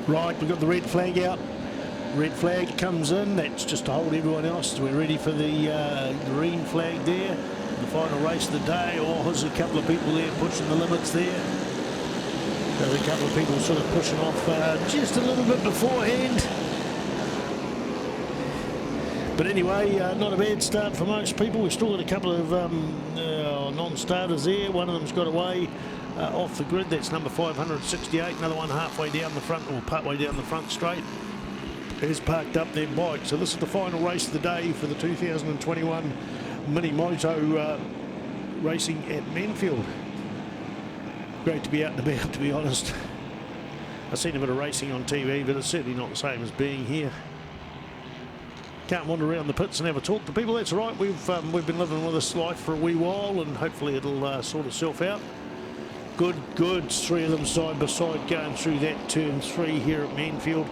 Right, we've got the red flag out. Red flag comes in, that's just to hold everyone else. We're ready for the green flag there. The final race of the day. Oh, there's a couple of people there pushing the limits there. There's a couple of people sort of pushing off just a little bit beforehand. But anyway, not a bad start for most people. We've still got a couple of non-starters there. One of them's got away off the grid. That's number 568. Another one halfway down the front, or partway down the front straight, has parked up their bike. So this is the final race of the day for the 2021 Mini Moto racing at Manfeild. Great to be out and about, to be honest. I've seen a bit of racing on TV, but it's certainly not the same as being here. Can't wander around the pits and have a talk to people. That's right, we've been living with this life for a wee while, and hopefully it'll sort itself out. Good, three of them side by side going through that turn 3 here at Manfeild.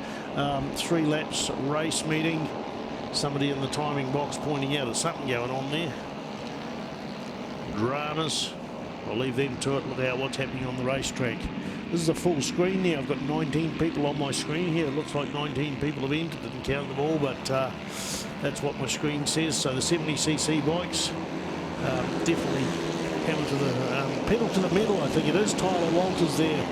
3 laps race meeting. Somebody in the timing box pointing out there's something going on there. Dramas. I'll leave them to it without what's happening on the racetrack. This is a full screen now. I've got 19 people on my screen here. It looks like 19 people have entered. Didn't count them all, but that's what my screen says. So the 70cc bikes definitely hammer to the pedal to the metal, I think it is. Tyler Walters there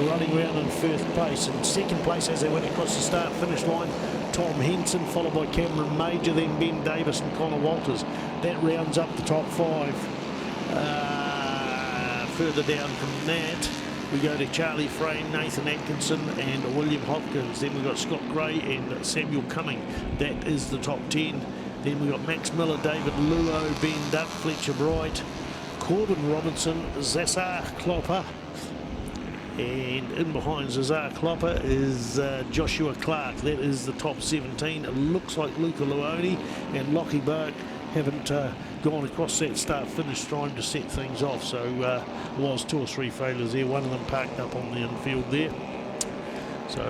running around in first place. In second place as they went across the start-finish line, Tom Henson, followed by Cameron Major, then Ben Davis and Connor Walters. That rounds up the top 5. Further down from that, we go to Charlie Frame, Nathan Atkinson and William Hopkins. Then we've got Scott Gray and Samuel Cumming. That is the top 10. Then we've got Max Miller, David Luo, Ben Duck, Fletcher Bright, Corbin Robinson, Zassar Klopper. And in behind Zassar Klopper is Joshua Clark. That is the top 17. It looks like Luca Luoni and Lockie Burke haven't gone across that start-finish time to set things off. So was 2 or 3 failures there. One of them parked up on the infield there. So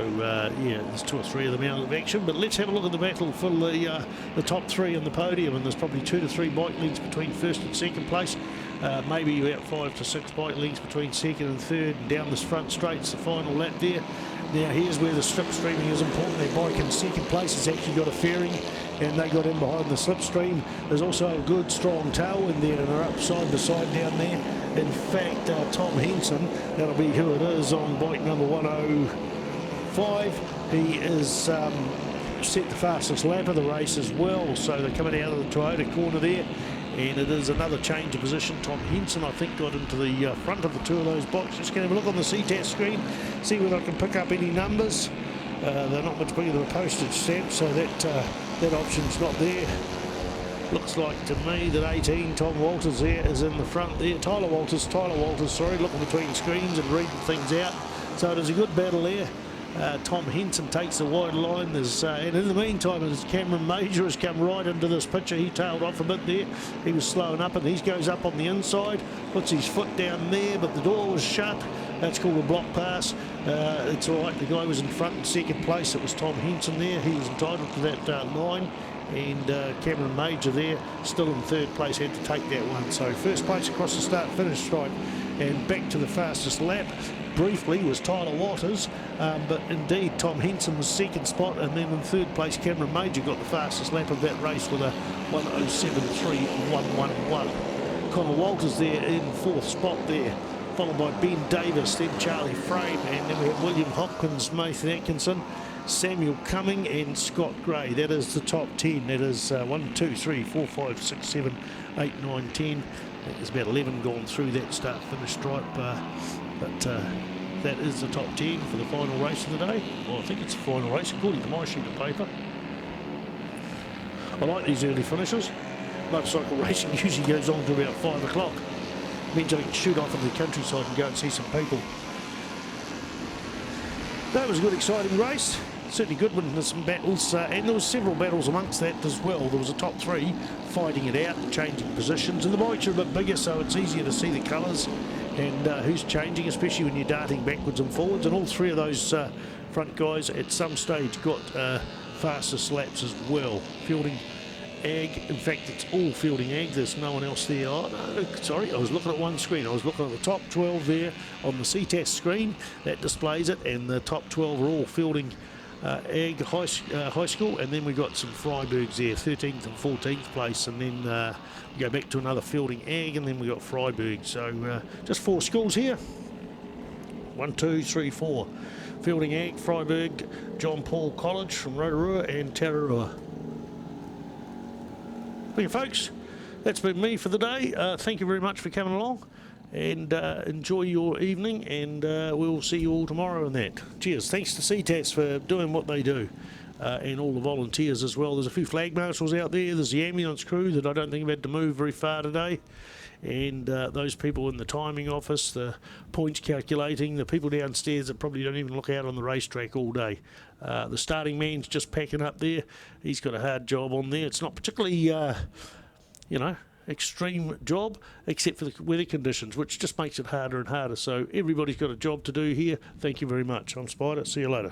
yeah, there's 2 or 3 of them out of action. But let's have a look at the battle for the top 3 on the podium. And there's probably 2 to 3 bike leads between first and second place. Maybe about 5 to 6 bike leagues between second and third. And down this front straight's the final lap there. Now here's where the slipstreaming is important. Their bike in second place has actually got a fairing, and they got in behind the slipstream. There's also a good strong tailwind there, and they're up side by side down there. In fact, Tom Henson, that'll be who it is on bike number 105. He is set the fastest lap of the race as well. So they're coming out of the Toyota corner there. And it is another change of position. Tom Henson, I think, got into the front of the 2 of those bikes. Just going to have a look on the Ctas screen, see whether I can pick up any numbers. They're not much bigger than a postage stamp, so that option's not there. Looks like to me that 18, Tom Walters there, is in the front there. Tyler Walters, sorry, looking between screens and reading things out. So it is a good battle there. Tom Henson takes the wide line. And in the meantime, as Cameron Major has come right into this picture, he tailed off a bit there. He was slowing up, and he goes up on the inside, puts his foot down there, but the door was shut. That's called a block pass. It's all right. The guy was in front in second place. It was Tom Henson there. He was entitled to that line. And Cameron Major there, still in third place, had to take that one. So first place across the start-finish stripe, and back to the fastest lap briefly was Tyler Walters, but indeed Tom Henson was second spot, and then in third place Cameron Major got the fastest lap of that race with a 1:07.3111. Connor Walters there in fourth spot there, followed by Ben Davis, then Charlie Frame, and then we have William Hopkins, Nathan Atkinson, Samuel Cumming and Scott Gray. That is the top 10. That is 1, 2, 3, 4, 5, 6, 7, 8, 9, 10. There's about 11 gone through that start-finish stripe, but that is the top 10 for the final race of the day. Well, I think it's the final race according to my sheet of paper. I like these early finishes. Motorcycle racing usually goes on to about 5 o'clock. Means I can shoot off into the countryside and go and see some people. That was a good, exciting race. Certainly good one. There's some battles, and there was several battles amongst that as well. There was a top 3 fighting it out, changing positions, and the bikes are a bit bigger, so it's easier to see the colours and who's changing, especially when you're darting backwards and forwards. And all 3 of those front guys at some stage got fastest laps as well. Fielding ag. In fact, it's all fielding ag. There's no one else there. Oh, no, sorry, I was looking at one screen. I was looking at the top 12 there on the Ctas screen. That displays it, and the top 12 are all fielding ag high school, and then we got some Freiburgs there, 13th and 14th place, and then we go back to another fielding ag, and then we got Freiburg. So just 4 schools here. 1, 2, 3, 4. Fielding ag, Freiburg, John Paul College from Rotorua, and Tararua. Okay, folks, that's been me for the day. Thank you very much for coming along, and enjoy your evening, and we'll see you all tomorrow on that. Cheers. Thanks to Ctas for doing what they do, and all the volunteers as well. There's a few flag marshals out there. There's the ambulance crew that I don't think have had to move very far today, and those people in the timing office, the points calculating, the people downstairs that probably don't even look out on the racetrack all day. The starting man's just packing up there. He's got a hard job on there. It's not particularly, extreme job, except for the weather conditions, which just makes it harder and harder. So everybody's got a job to do here. Thank you very much. I'm Spider. See you later.